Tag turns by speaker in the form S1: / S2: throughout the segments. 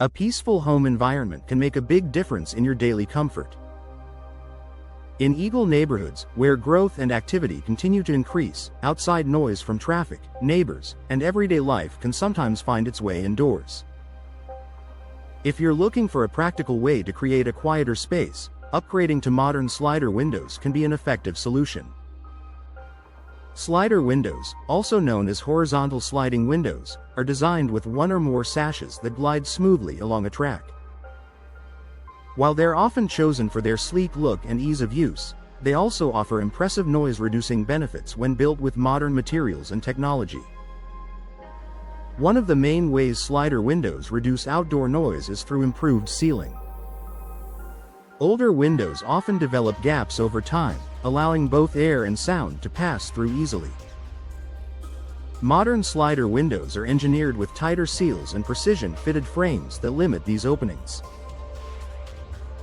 S1: A peaceful home environment can make a big difference in your daily comfort. In Eagle neighborhoods, where growth and activity continue to increase, outside noise from traffic, neighbors, and everyday life can sometimes find its way indoors. If you're looking for a practical way to create a quieter space, upgrading to modern slider windows can be an effective solution. Slider windows, also known as horizontal sliding windows, are designed with one or more sashes that glide smoothly along a track. While they're often chosen for their sleek look and ease of use, they also offer impressive noise-reducing benefits when built with modern materials and technology. One of the main ways slider windows reduce outdoor noise is through improved sealing. Older windows often develop gaps over time, allowing both air and sound to pass through easily. Modern slider windows are engineered with tighter seals and precision-fitted frames that limit these openings.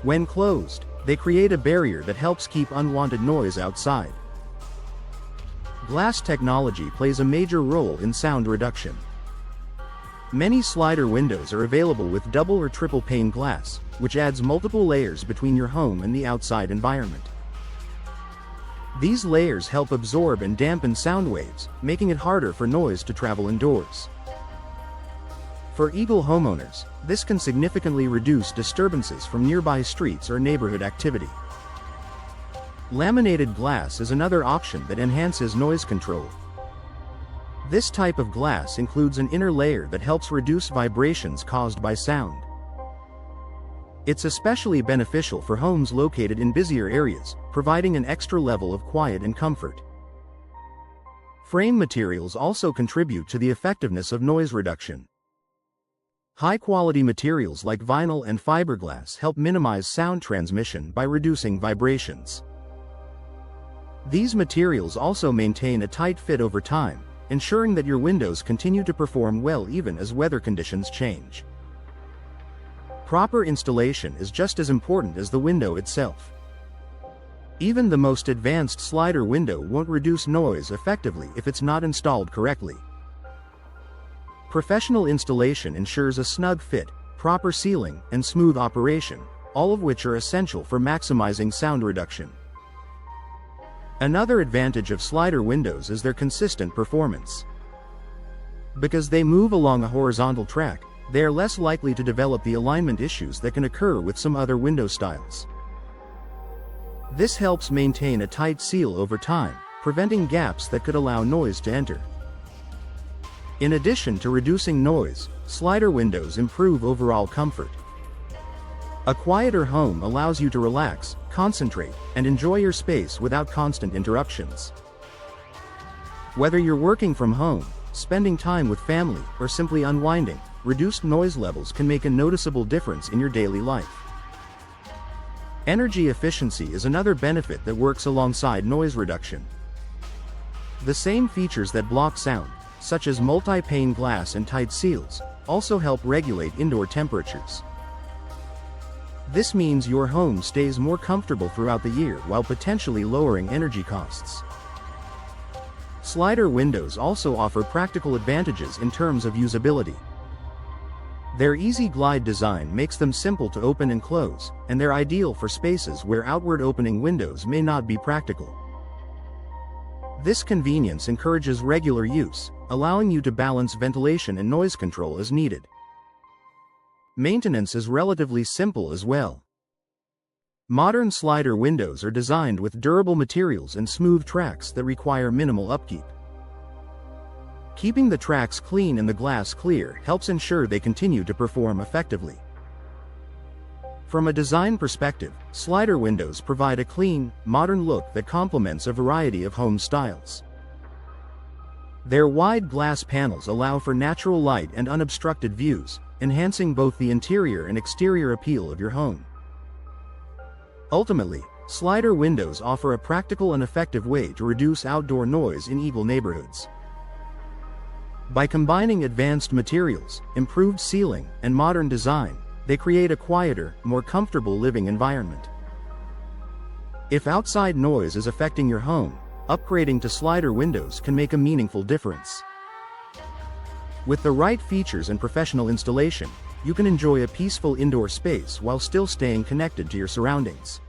S1: When closed, they create a barrier that helps keep unwanted noise outside. Glass technology plays a major role in sound reduction. Many slider windows are available with double or triple pane glass, which adds multiple layers between your home and the outside environment. These layers help absorb and dampen sound waves, making it harder for noise to travel indoors. For Eagle homeowners, this can significantly reduce disturbances from nearby streets or neighborhood activity. Laminated glass is another option that enhances noise control. This type of glass includes an inner layer that helps reduce vibrations caused by sound. It's especially beneficial for homes located in busier areas, providing an extra level of quiet and comfort. Frame materials also contribute to the effectiveness of noise reduction. High-quality materials like vinyl and fiberglass help minimize sound transmission by reducing vibrations. These materials also maintain a tight fit over time, ensuring that your windows continue to perform well even as weather conditions change. Proper installation is just as important as the window itself. Even the most advanced slider window won't reduce noise effectively if it's not installed correctly. Professional installation ensures a snug fit, proper sealing, and smooth operation, all of which are essential for maximizing sound reduction. Another advantage of slider windows is their consistent performance. Because they move along a horizontal track, they are less likely to develop the alignment issues that can occur with some other window styles. This helps maintain a tight seal over time, preventing gaps that could allow noise to enter. In addition to reducing noise, slider windows improve overall comfort. A quieter home allows you to relax, concentrate, and enjoy your space without constant interruptions. Whether you're working from home, spending time with family, or simply unwinding, reduced noise levels can make a noticeable difference in your daily life. Energy efficiency is another benefit that works alongside noise reduction. The same features that block sound, such as multi-pane glass and tight seals, also help regulate indoor temperatures. This means your home stays more comfortable throughout the year while potentially lowering energy costs. Slider windows also offer practical advantages in terms of usability. Their easy glide design makes them simple to open and close, and they're ideal for spaces where outward opening windows may not be practical. This convenience encourages regular use, allowing you to balance ventilation and noise control as needed. Maintenance is relatively simple as well. Modern slider windows are designed with durable materials and smooth tracks that require minimal upkeep. Keeping the tracks clean and the glass clear helps ensure they continue to perform effectively. From a design perspective, slider windows provide a clean, modern look that complements a variety of home styles. Their wide glass panels allow for natural light and unobstructed views, enhancing both the interior and exterior appeal of your home. Ultimately, slider windows offer a practical and effective way to reduce outdoor noise in Eagle neighborhoods. By combining advanced materials, improved sealing, and modern design, they create a quieter, more comfortable living environment. If outside noise is affecting your home, upgrading to slider windows can make a meaningful difference. With the right features and professional installation, you can enjoy a peaceful indoor space while still staying connected to your surroundings.